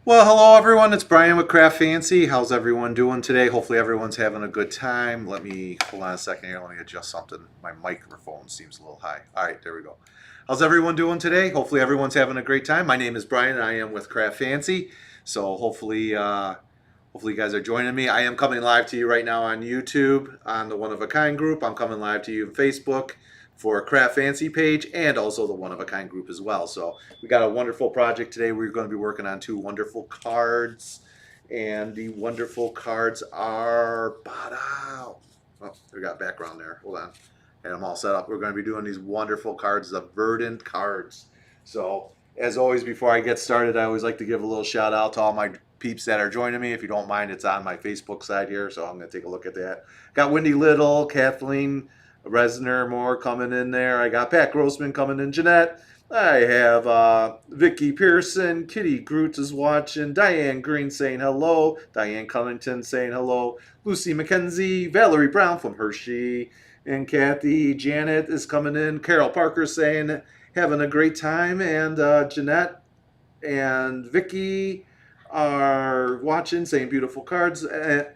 Well, hello everyone. It's Brian with CraftFancy. How's everyone doing today? Hopefully everyone's having a good time. Let me hold on a second here. Let me adjust something. My microphone seems a little high. All right, there we go. How's everyone doing today? Hopefully everyone's having a great time. My name is Brian and I am with CraftFancy. So hopefully you guys are joining me. I am coming live to you right now on YouTube on the One of a Kind group. I'm coming live to you on Facebook for a Craft Fancy page and also the One of a Kind group as well. So we got a wonderful project today. We're going to be working on two wonderful cards, and the wonderful cards are bought out. Oh, we got background there. Hold on. And I'm all set up. We're going to be doing these wonderful cards, the Verdant cards. So as always, before I get started, I always like to give a little shout out to all my peeps that are joining me. If you don't mind, it's on my Facebook side here, so I'm going to take a look at that. Got Wendy Little, Kathleen Resner Moore coming in there. I got Pat Grossman coming in, Jeanette. I have Vicky Pearson, Kitty Groot is watching, Diane Green saying hello, Diane Cunnington saying hello, Lucy McKenzie, Valerie Brown from Hershey, and Kathy Janet is coming in, Carol Parker saying having a great time, and Jeanette and Vicky are watching, saying beautiful cards.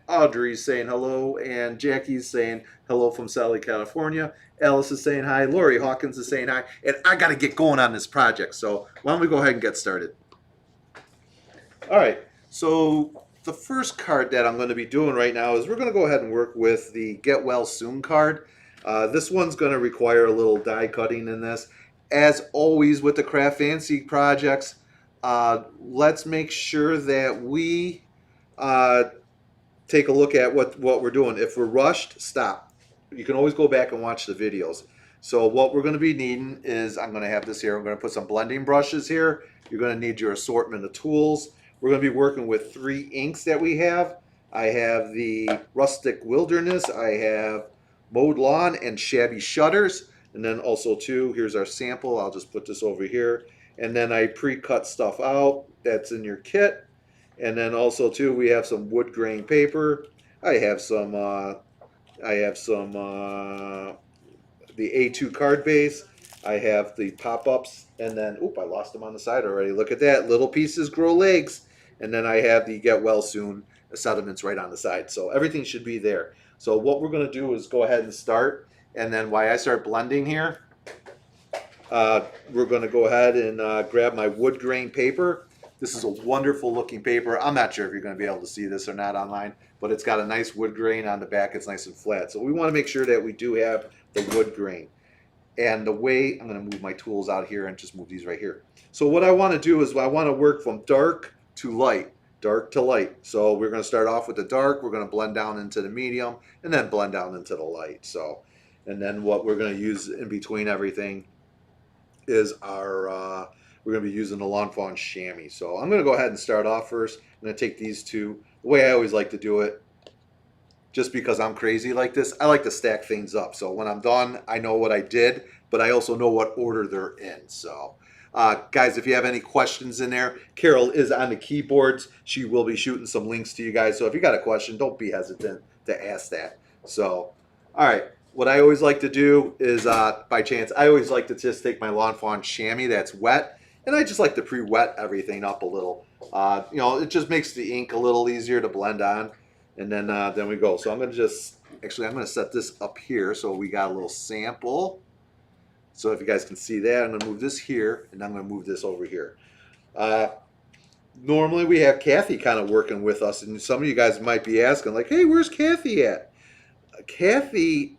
Audrey's saying hello, and Jackie's saying hello from Sally, California. Alice is saying hi. Lori Hawkins is saying hi. And I got to get going on this project, so why don't we go ahead and get started? All right, so the first card that I'm going to be doing right now is we're going to go ahead and work with the Get Well Soon card. This one's going to require a little die cutting in this. As always with the Craft Fancy projects, let's make sure that we take a look at what we're doing. If we're rushed, stop. You can always go back and watch the videos. So what we're going to be needing is, I'm going to have this here. I'm going to put some blending brushes here. You're going to need your assortment of tools. We're going to be working with 3 inks that we have. I have the Rustic Wilderness. I have Mowed Lawn and Shabby Shutters. And then also too, here's our sample. I'll just put this over here. And then I pre-cut stuff out that's in your kit. And then also too, we have some wood grain paper. I have some the A2 card base. I have the pop-ups, and then oop, I lost them on the side already. Look at that, little pieces grow legs. And then I have the Get Well Soon sediments right on the side. So everything should be there. So what we're going to do is go ahead and start, and then while I start blending here, we're going to go ahead and grab my wood grain paper. This is a wonderful looking paper. I'm not sure if you're going to be able to see this or not online, but it's got a nice wood grain on the back. It's nice and flat. So we want to make sure that we do have the wood grain. And the way, I'm going to move my tools out here and just move these right here. So what I want to do is I want to work from dark to light. Dark to light. So we're going to start off with the dark. We're going to blend down into the medium and then blend down into the light. So, and then what we're going to use in between everything is our, we're going to be using the Lawn Fawn Chamois. So I'm going to go ahead and start off first. I'm going to take these two. The way I always like to do it, just because I'm crazy like this, I like to stack things up. So when I'm done, I know what I did, but I also know what order they're in. So guys, if you have any questions in there, Carol is on the keyboards. She will be shooting some links to you guys. So if you got a question, don't be hesitant to ask that. So, all right. What I always like to do is, by chance, I always like to just take my Lawn Fawn Chamois that's wet, and I just like to pre-wet everything up a little. You know, it just makes the ink a little easier to blend on, and then we go. So I'm going to just, actually, I'm going to set this up here so we got a little sample. So if you guys can see that, I'm going to move this here, and I'm going to move this over here. Normally we have Kathy kind of working with us, and some of you guys might be asking, like, hey, where's Kathy at? Kathy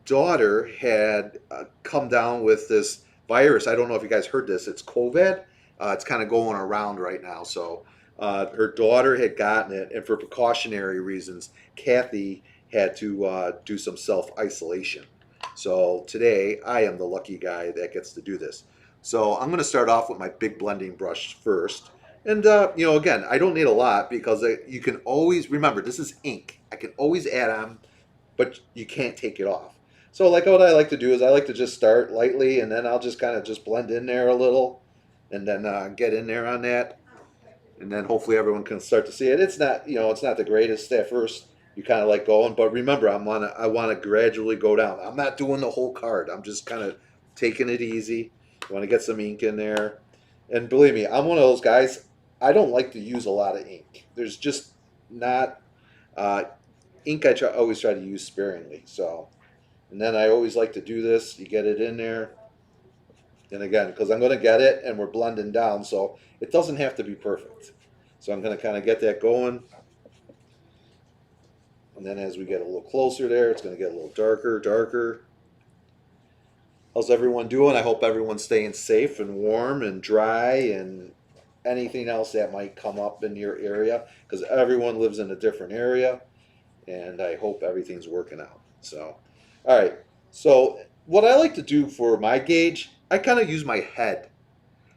daughter had come down with this virus. I don't know if you guys heard this. It's COVID. It's kind of going around right now. So her daughter had gotten it, and for precautionary reasons, Kathy had to do some self-isolation. So today, I am the lucky guy that gets to do this. So I'm going to start off with my big blending brush first. And, you know, again, I don't need a lot because you can always, remember, this is ink. I can always add on, but you can't take it off. So like what I like to do is I like to just start lightly, and then I'll just kind of just blend in there a little, and then get in there on that. And then hopefully everyone can start to see it. It's not, you know, it's not the greatest at first. You kind of like going, but remember, I want to gradually go down. I'm not doing the whole card. I'm just kind of taking it easy. I want to get some ink in there. And believe me, I'm one of those guys. I don't like to use a lot of ink. There's just not uh, ink. Always try to use sparingly. So, and then I always like to do this. You get it in there, and again, because I'm going to get it, and we're blending down, so it doesn't have to be perfect. So I'm going to kind of get that going, and then as we get a little closer there, it's going to get a little darker, darker. How's everyone doing? I hope everyone's staying safe and warm and dry and anything else that might come up in your area, because everyone lives in a different area, and I hope everything's working out. So, all right. So what I like to do for my gauge, I kind of use my head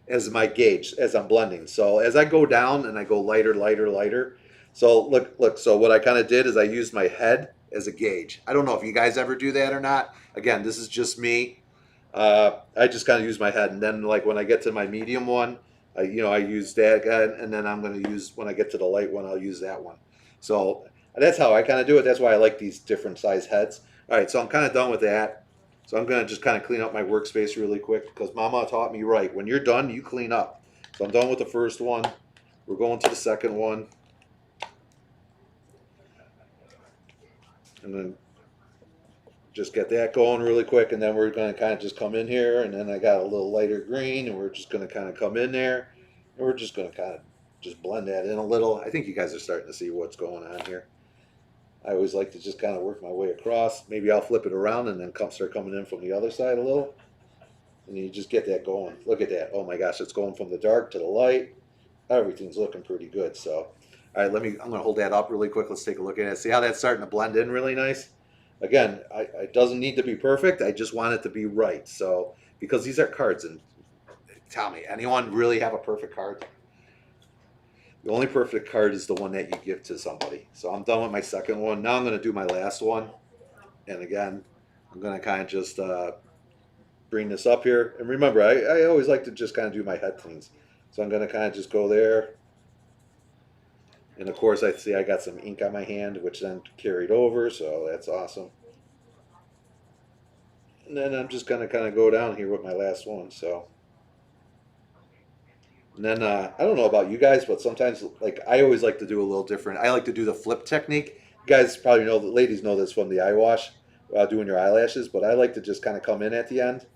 as my gauge as I'm blending. So as I go down and I go lighter, lighter, lighter. So look. So what I kind of did is I used my head as a gauge. I don't know if you guys ever do that or not. Again, this is just me. I just kind of use my head, and then like when I get to my medium one, I use that guy, and then I'm going to use when I get to the light one, I'll use that one. So that's how I kind of do it. That's why I like these different size heads. All right, so I'm kind of done with that. So I'm going to just kind of clean up my workspace really quick because Mama taught me right. When you're done, you clean up. So I'm done with the first one. We're going to the second one, and then just get that going really quick, and then we're going to kind of just come in here, and then I got a little lighter green, and we're just going to kind of come in there, and we're just going to kind of just blend that in a little. I think you guys are starting to see what's going on here. I always like to just kind of work my way across. Maybe I'll flip it around and then start coming in from the other side a little, and you just get that going. Look at that. Oh my gosh, it's going from the dark to the light. Everything's looking pretty good. So, all right, I'm going to hold that up really quick. Let's take a look at it. See how that's starting to blend in really nice? Again, it doesn't need to be perfect. I just want it to be right. So, because these are cards, and tell me, anyone really have a perfect card? The only perfect card is the one that you give to somebody. So I'm done with my second one. Now I'm going to do my last one. And again, I'm going to kind of just bring this up here. And remember, I always like to just kind of do my head cleans. So I'm going to kind of just go there. And of course, I see I got some ink on my hand, which then carried over, so that's awesome. And then I'm just going to kind of go down here with my last one. So, and then I don't know about you guys, but sometimes, like, I always like to do a little different. I like to do the flip technique. You guys probably know, the ladies know this from the eye wash, doing your eyelashes, but I like to just kind of come in at the end,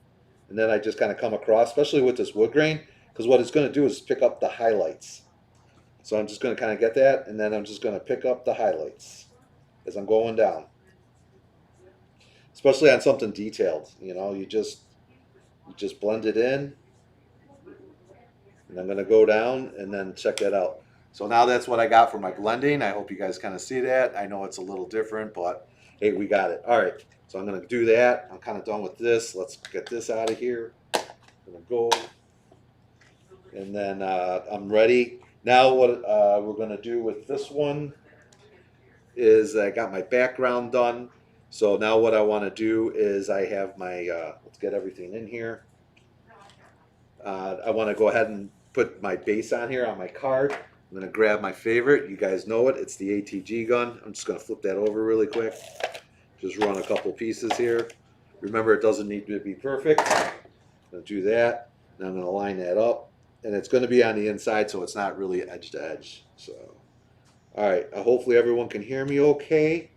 and then I just kind of come across, especially with this wood grain, because what it's going to do is pick up the highlights. So I'm just going to kind of get that, and then I'm just going to pick up the highlights as I'm going down. Especially on something detailed, you just blend it in, and I'm going to go down and then check that out. So now that's what I got for my blending. I hope you guys kind of see that. I know it's a little different, but hey, we got it. All right, so I'm going to do that. I'm kind of done with this. Let's get this out of here. I'm going to go, and then I'm ready. Now what we're going to do with this one is I got my background done. So now what I want to do is I have my, let's get everything in here. I want to go ahead and put my base on here on my card. I'm going to grab my favorite. You guys know it. It's the ATG gun. I'm just going to flip that over really quick. Just run a couple pieces here. Remember, it doesn't need to be perfect. I'm going to do that. And I'm going to line that up. And it's going to be on the inside, so it's not really edge to edge. So, all right. Hopefully everyone can hear me okay.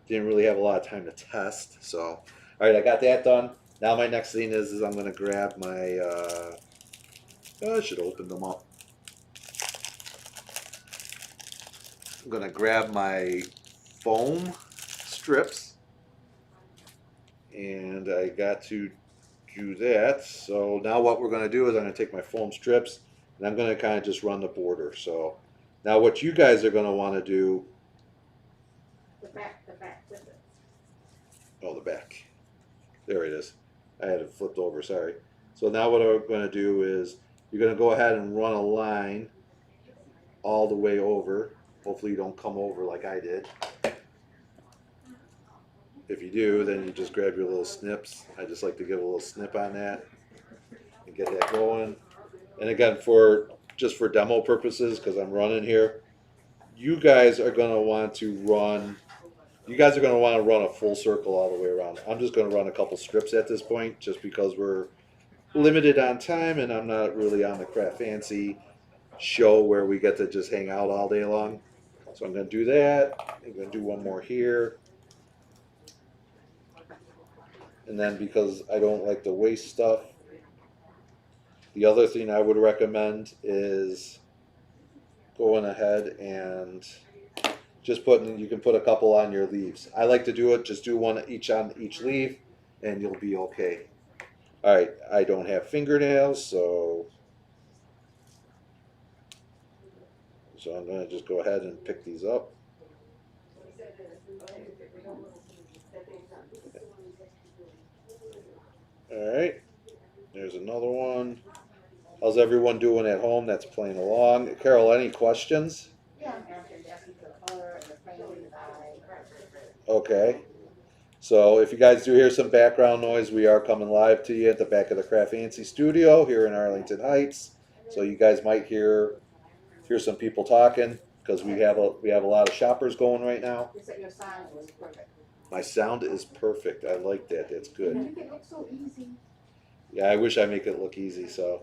Didn't really have a lot of time to test. So, all right, I got that done. Now my next thing is I'm going to grab my, I should open them up. I'm going to grab my foam strips. And I got to do that. So now what we're going to do is I'm going to take my foam strips and I'm going to kind of just run the border. So now what you guys are going to want to do. The back with it. Oh, the back. There it is. I had it flipped over, sorry. So now what I'm going to do is you're going to go ahead and run a line all the way over. Hopefully you don't come over like I did. If you do, then you just grab your little snips. I just like to give a little snip on that and get that going. And again, just for demo purposes, because I'm running here, you guys are going to want to run a full circle all the way around. I'm just going to run a couple strips at this point just because we're limited on time and I'm not really on the CraftFancy show where we get to just hang out all day long. So I'm going to do that. I'm going to do one more here. And then because I don't like to waste stuff, the other thing I would recommend is going ahead and just putting, you can put a couple on your leaves. I like to do it, just do one each on each leaf and you'll be okay. All right, I don't have fingernails, so I'm going to just go ahead and pick these up. All right, there's another one. How's everyone doing at home that's playing along? Carol, any questions? Yeah, I'm asking the color and the frame design. Okay. So if you guys do hear some background noise, we are coming live to you at the back of the CraftFancy studio here in Arlington Heights. So you guys might hear some people talking because we have a lot of shoppers going right now. You said your sound was perfect. My sound is perfect. I like that. That's good. You make it look so easy. Yeah, I wish I make it look easy. So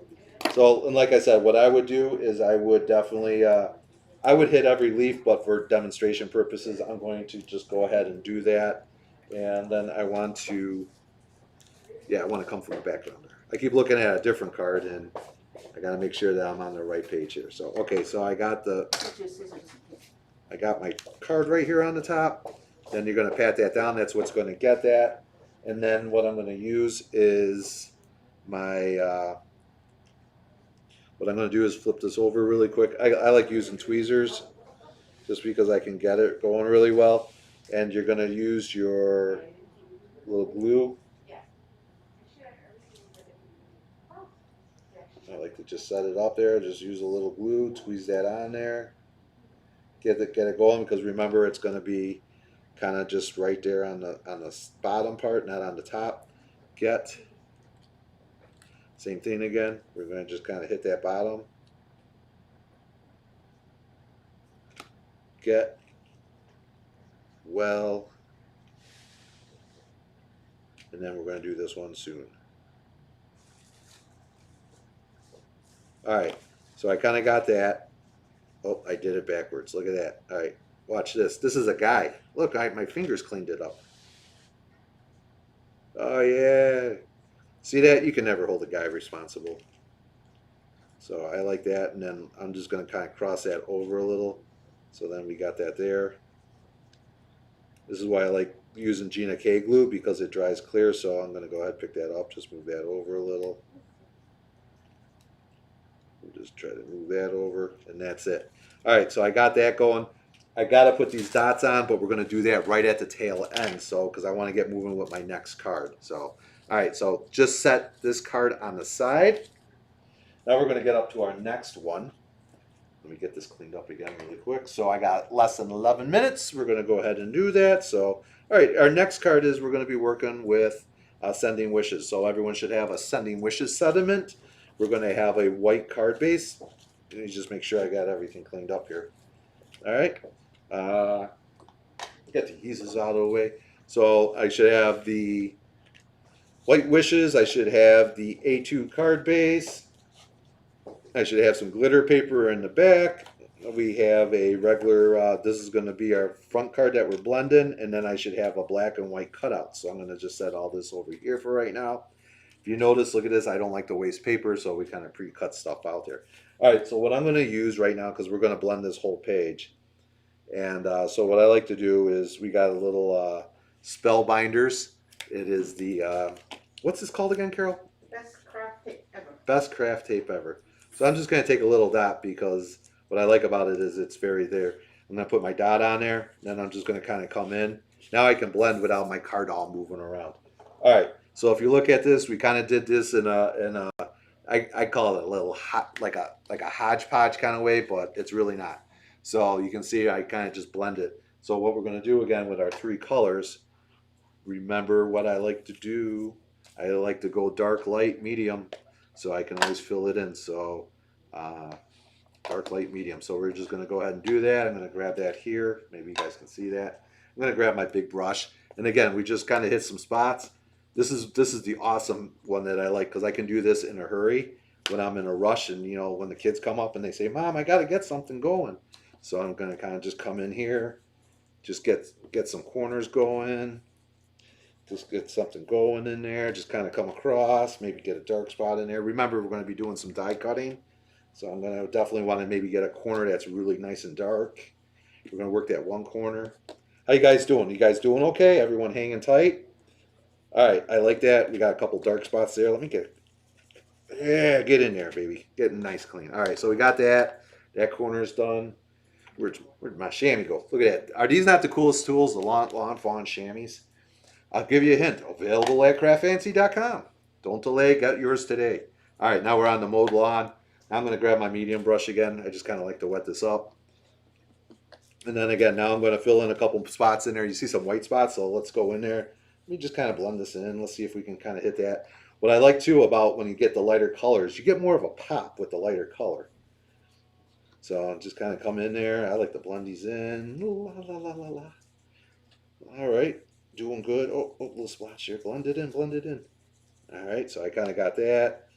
and like I said, what I would do is I would definitely I would hit every leaf, but for demonstration purposes, I'm going to just go ahead and do that. And then I want to come from the background there. I keep looking at a different card and I got to make sure that I'm on the right page here. So, okay, so I got my card right here on the top. Then you're going to pat that down. That's what's going to get that. And then what I'm going to use is what I'm going to do is flip this over really quick. I like using tweezers just because I can get it going really well. And you're going to use your little glue. I like to just set it up there. Just use a little glue, squeeze that on there, get it going. Because remember, it's going to be kind of just right there on the bottom part, not on the top. Same thing again. We're going to just kind of hit that bottom. Get well, and then we're going to do this one soon. All right, so I kind of got that. Oh, I did it backwards. Look at that. All right, watch this. This is a guy. Look, my fingers cleaned it up. Oh, yeah. See that? You can never hold a guy responsible. So I like that, and then I'm just going to kind of cross that over a little. So then we got that there. This is why I like using Gina K glue, because it dries clear. So I'm going to go ahead and pick that up. Just move that over a little. We'll just try to move that over, and that's it. All right, so I got that going. I got to put these dots on, but we're going to do that right at the tail end, so because I want to get moving with my next card. So, all right, so just set this card on the side. Now we're going to get up to our next one. Let me get this cleaned up again really quick. So I got less than 11 minutes. We're going to go ahead and do that. So, all right, our next card is we're going to be working with Sending Wishes. So everyone should have a Sending Wishes sediment. We're going to have a white card base. Let me just make sure I got everything cleaned up here. All right. Get the eases out of the way. So I should have the white wishes. I should have the A2 card base. I should have some glitter paper in the back. We have a regular, this is going to be our front card that we're blending, and then I should have a black and white cutout. So I'm going to just set all this over here for right now. If you notice, look at this, I don't like to waste paper, so we kind of pre-cut stuff out there. All right, so what I'm going to use right now, because we're going to blend this whole page, and so what I like to do is we got a little spell binders. It is the, what's this called again, Carol? Best craft tape ever. Best craft tape ever. So I'm just going to take a little dot because what I like about it is it's very there. I'm going to put my dot on there, then I'm just going to kind of come in. Now I can blend without my card all moving around. All right, so if you look at this, we kind of did this in a I call it a little like a hodgepodge kind of way, but it's really not. So you can see I kind of just blend it. So what we're going to do again with our three colors, remember what I like to do. I like to go dark, light, medium, so I can always fill it in. So dark, light, medium. So we're just going to go ahead and do that. I'm going to grab that here. Maybe you guys can see that. I'm going to grab my big brush. And again, we just kind of hit some spots. This is the awesome one that I like because I can do this in a hurry. when I'm in a rush, and when the kids come up and they say, "Mom, I got to get something going," so I'm gonna kind of just come in here, just get some corners going, just get something going in there, just kind of come across, maybe get a dark spot in there. Remember, we're going to be doing some die cutting, so I'm going to definitely want to maybe get a corner that's really nice and dark. We're going to work that one corner. How you guys doing? You guys doing okay? Everyone hanging tight? All right, I like that. We got a couple dark spots there. Let me get in there, baby. Getting nice clean. All right, so we got that. That corner is done. Where'd my chamois go? Look at that. Are these not the coolest tools, the lawn fawn chamois? I'll give you a hint. Available at craftfancy.com. Don't delay. Get yours today. All right, now we're on the mowed lawn. Now I'm going to grab my medium brush again. I just kind of like to wet this up. And then again, now I'm going to fill in a couple spots in there. You see some white spots, so let's go in there. Let me just kind of blend this in. Let's see if we can kind of hit that. What I like too about when you get the lighter colors, you get more of a pop with the lighter color. So I'll just kind of come in there. I like to blend these in. La, la, la, la, la. All right, doing good. Oh, little splash here. Blend it in, blend it in. All right, so I kind of got that.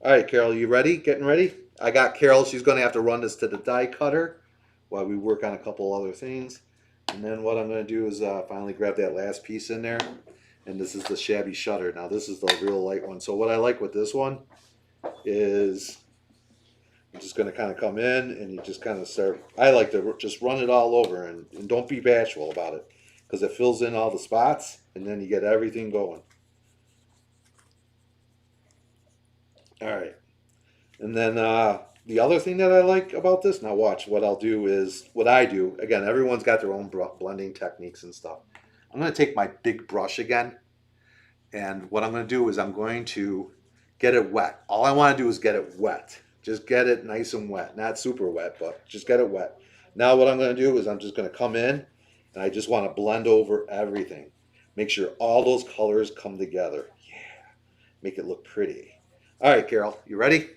All right, Carol, you ready? Getting ready? I got Carol. She's going to have to run this to the die cutter while we work on a couple other things. And then what I'm going to do is finally grab that last piece in there. And this is the shabby shutter. Now, this is the real light one. So what I like with this one is I'm just going to kind of come in and you just kind of start. I like to just run it all over and don't be bashful about it because it fills in all the spots and then you get everything going. All right. And then the other thing that I like about this, now watch, what I'll do is, what I do, again, everyone's got their own blending techniques and stuff. I'm going to take my big brush again, and what I'm going to do is I'm going to get it wet. All I want to do is get it wet. Just get it nice and wet. Not super wet, but just get it wet. Now what I'm going to do is I'm just going to come in, and I just want to blend over everything. Make sure all those colors come together. Yeah. Make it look pretty. All right, Carol, you ready?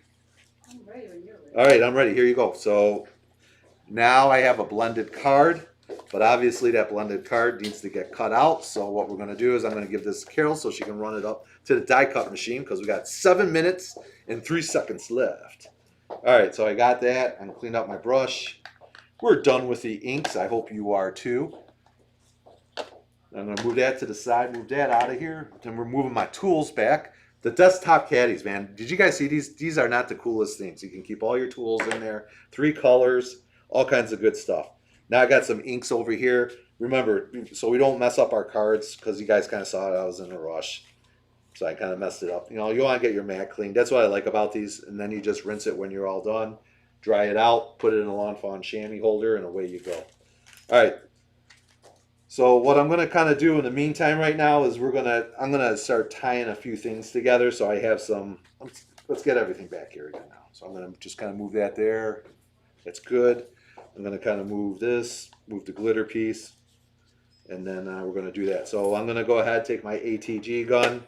I'm ready when you're ready. All right, I'm ready. Here you go. So now I have a blended card, but obviously that blended card needs to get cut out. So what we're going to do is I'm going to give this to Carol so she can run it up to the die cut machine because we got 7 minutes and 3 seconds left. All right, so I got that. I'm cleaned up my brush. We're done with the inks. I hope you are too. I'm going to move that to the side, move that out of here. Then we're moving my tools back. The desktop caddies, man. Did you guys see these? These are not the coolest things. You can keep all your tools in there. 3 colors, all kinds of good stuff. Now I got some inks over here. Remember, so we don't mess up our cards because you guys kind of saw it. I was in a rush. So I kind of messed it up. You want to get your mat cleaned. That's what I like about these. And then you just rinse it when you're all done. Dry it out, put it in a lawn fawn chamois holder, and away you go. All right. So what I'm going to kind of do in the meantime right now is I'm going to start tying a few things together. So I have some, let's get everything back here again now. So I'm going to just kind of move that there. That's good. I'm going to kind of move this, move the glitter piece, and then we're going to do that. So I'm going to go ahead, take my ATG gun,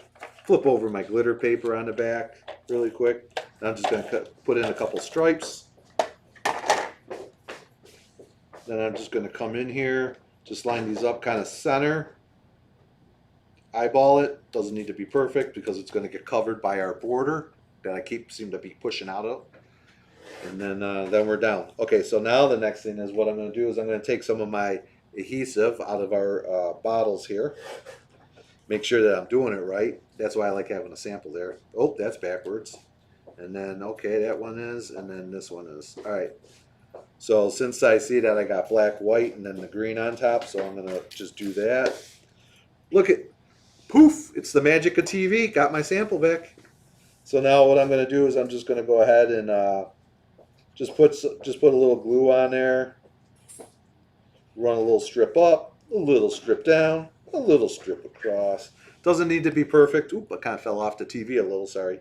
flip over my glitter paper on the back really quick. And I'm just going to put in a couple stripes. Then I'm just going to come in here. Just line these up kind of center. Eyeball it. Doesn't need to be perfect because it's going to get covered by our border that I seem to be pushing out of. And then we're down. Okay, so now the next thing is what I'm going to do is I'm going to take some of my adhesive out of our bottles here. Make sure that I'm doing it right. That's why I like having a sample there. Oh, that's backwards. And then, okay, that one is, and then this one is. All right. So since I see that I got black, white, and then the green on top, so I'm going to just do that. Look at, poof, it's the magic of TV. Got my sample back. So now what I'm going to do is I'm just going to go ahead and just put a little glue on there. Run a little strip up, a little strip down, a little strip across. Doesn't need to be perfect. Oop, I kind of fell off the TV a little, sorry.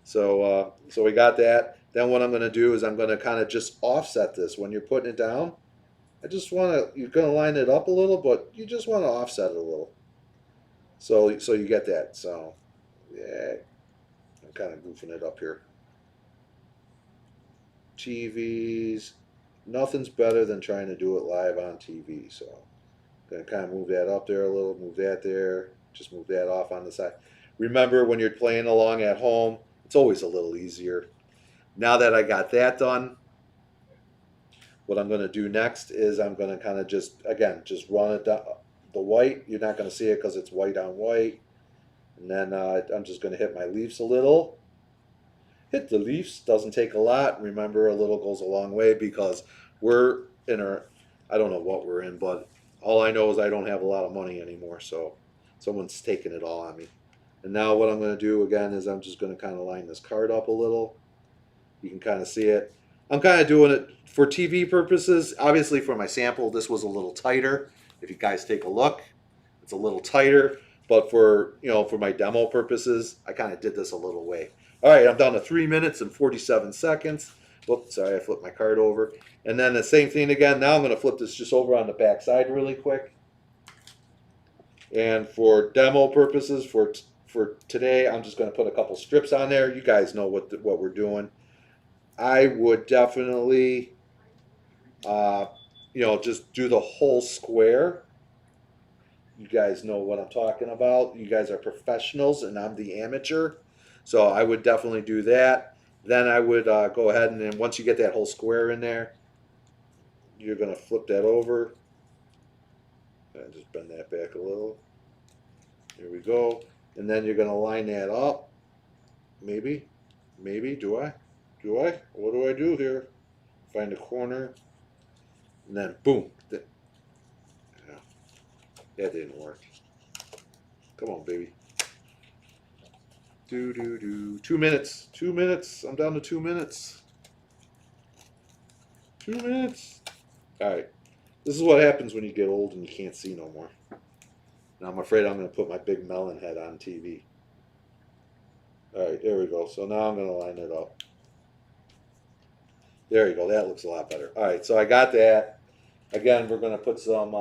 So we got that. Then what I'm going to do is I'm going to kind of just offset this. When you're putting it down, you're going to line it up a little, but you just want to offset it a little. So you get that. So, yeah, I'm kind of goofing it up here. TVs, nothing's better than trying to do it live on TV. So I'm going to kind of move that up there a little, move that there, just move that off on the side. Remember, when you're playing along at home, it's always a little easier. Now that I got that done, what I'm going to do next is I'm going to kind of just, again, just run it down. The white, you're not going to see it because it's white on white. And then I'm just going to hit my leaves a little. Hit the leaves, doesn't take a lot. Remember, a little goes a long way because we're in our, I don't know what we're in, but all I know is I don't have a lot of money anymore. So someone's taking it all on me. And now what I'm going to do again is I'm just going to kind of line this card up a little. You can kind of see it. I'm kind of doing it for TV purposes. Obviously for my sample, this was a little tighter. If you guys take a look, it's a little tighter. But for, for my demo purposes, I kind of did this a little way. All right, I'm down to 3 minutes and 47 seconds. Whoops, sorry, I flipped my card over. And then the same thing again. Now I'm going to flip this just over on the back side really quick. And for demo purposes, for today, I'm just going to put a couple strips on there. You guys know what we're doing. I would definitely, just do the whole square. You guys know what I'm talking about. You guys are professionals and I'm the amateur. So I would definitely do that. Then I would go ahead and then once you get that whole square in there, you're going to flip that over. And just bend that back a little. There we go. And then you're going to line that up. Maybe. Do I? What do I do here? Find a corner. And then boom. That didn't work. Come on, baby. 2 minutes. 2 minutes. I'm down to 2 minutes. 2 minutes. All right. This is what happens when you get old and you can't see no more. Now I'm afraid I'm going to put my big melon head on TV. All right, there we go. So now I'm going to line it up. There you go. That looks a lot better. All right, so I got that. Again, we're going to put some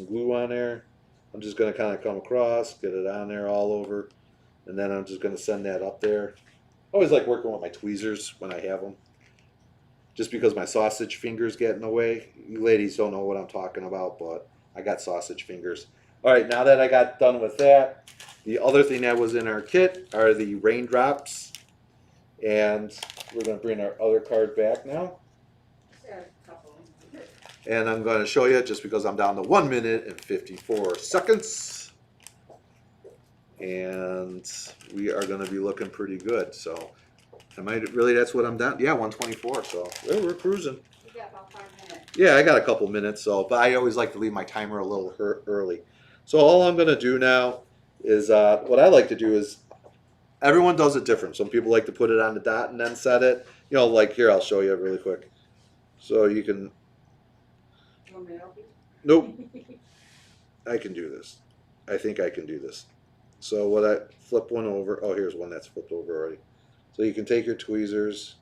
glue on there. I'm just going to kind of come across, get it on there all over, and then I'm just going to send that up there. I always like working with my tweezers when I have them, just because my sausage fingers get in the way. You ladies don't know what I'm talking about, but I got sausage fingers. All right, now that I got done with that, the other thing that was in our kit are the raindrops, and we're going to bring our other card back now. And I'm going to show you just because I'm down to 1 minute and 54 seconds. And we are going to be looking pretty good. So, that's what I'm down? Yeah, 124. So, we're cruising. You got about 5 minutes. Yeah, I got a couple minutes. So, but I always like to leave my timer a little early. So, all I'm going to do now is what I like to do is everyone does it different. Some people like to put it on the dot and then set it. Like here, I'll show you really quick. So, you can. Nope. I can do this. I think I can do this. So what I flip one over. Oh, here's one that's flipped over already. So you can take your tweezers.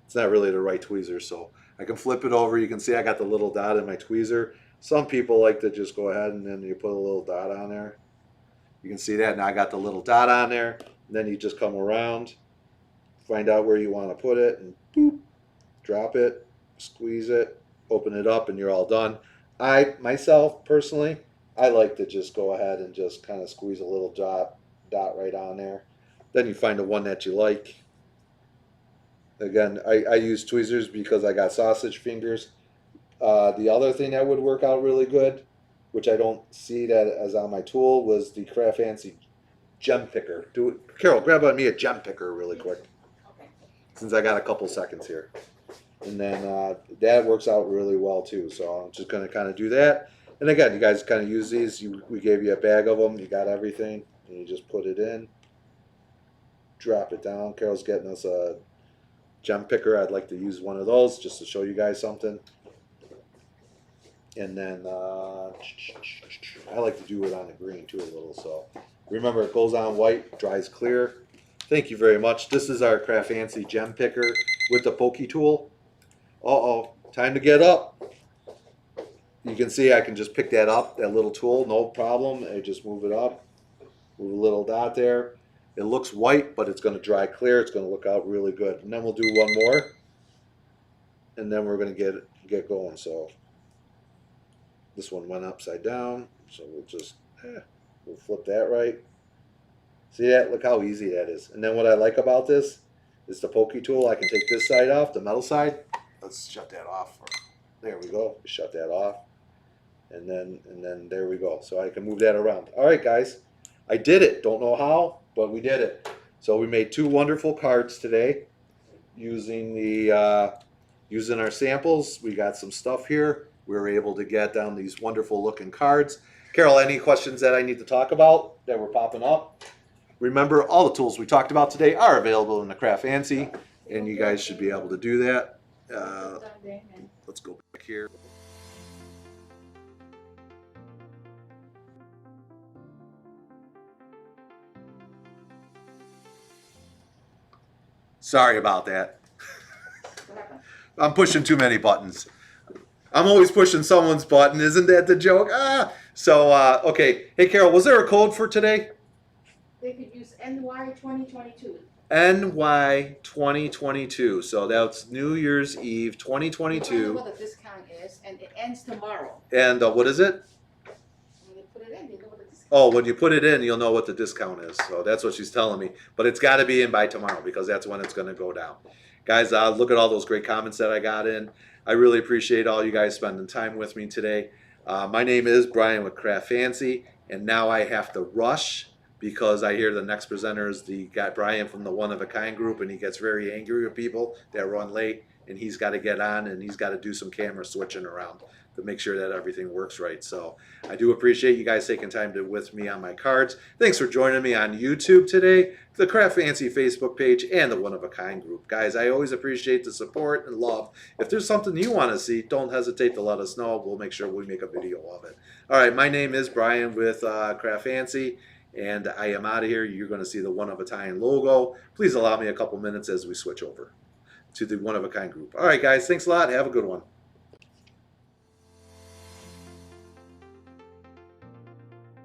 It's not really the right tweezer, so I can flip it over. You can see I got the little dot in my tweezer. Some people like to just go ahead and then you put a little dot on there. You can see that. Now I got the little dot on there. And then you just come around, find out where you want to put it, and boop, drop it, squeeze it, open it up, and you're all done. Myself, personally, I like to just go ahead and just kind of squeeze a little dot right on there. Then you find the one that you like. Again, I use tweezers because I got sausage fingers. The other thing that would work out really good, which I don't see that as on my tool, was the CraftFancy gem picker. Carol, grab on me a gem picker really quick, since I got a couple seconds here. And then that works out really well too. So I'm just going to kind of do that. And again, you guys kind of use these. We gave you a bag of them. You got everything. And you just put it in. Drop it down. Carol's getting us a gem picker. I'd like to use one of those just to show you guys something. And then I like to do it on the green too a little. So remember, it goes on white, dries clear. Thank you very much. This is our CraftFancy gem picker with the pokey tool. Uh-oh, time to get up. You can see I can just pick that up, that little tool, no problem. I just move it up, move a little dot there. It looks white, but it's going to dry clear. It's going to look out really good. And then we'll do one more, and then we're going to get going. So this one went upside down, so we'll just we'll flip that right. See that? Look how easy that is. And then what I like about this is the pokey tool. I can take this side off, the metal side. Let's shut that off. There we go. Shut that off. And then there we go. So I can move that around. All right, guys. I did it. Don't know how, but we did it. So we made 2 wonderful cards today using the using our samples. We got some stuff here. We were able to get down these wonderful looking cards. Carol, any questions that I need to talk about that were popping up? Remember, all the tools we talked about today are available in the CraftFancy, and you guys should be able to do that. Let's go back here. Sorry about that. What happened? I'm pushing too many buttons. I'm always pushing someone's button. Isn't that the joke? So, okay. Hey, Carol, was there a code for today? They could use NY 2022. NY 2022. So that's New Year's Eve You don't know 2022. what the discount is, and it ends tomorrow. And what is it? When they put it in, they know what the discount. Oh, when you put it in, you'll know what the discount is. So that's what she's telling me. But it's got to be in by tomorrow because that's when it's going to go down. Guys, look at all those great comments that I got in. I really appreciate all you guys spending time with me today. My name is Brian with CraftFancy, and now I have to rush because I hear the next presenter is the guy Brian from the One of a Kind group, and he gets very angry with people that run late, and he's got to get on and he's got to do some camera switching around to make sure that everything works right. So I do appreciate you guys taking time to with me on my cards. Thanks for joining me on YouTube today, the CraftFancy Facebook page, and the One of a Kind group. Guys, I always appreciate the support and love. If there's something you want to see, don't hesitate to let us know. We'll make sure we make a video of it. All right, my name is Brian with CraftFancy, and I am out of here. You're going to see the One of a Kind logo. Please allow me a couple minutes as we switch over to the One of a Kind group. All right, guys, thanks a lot. Have a good one.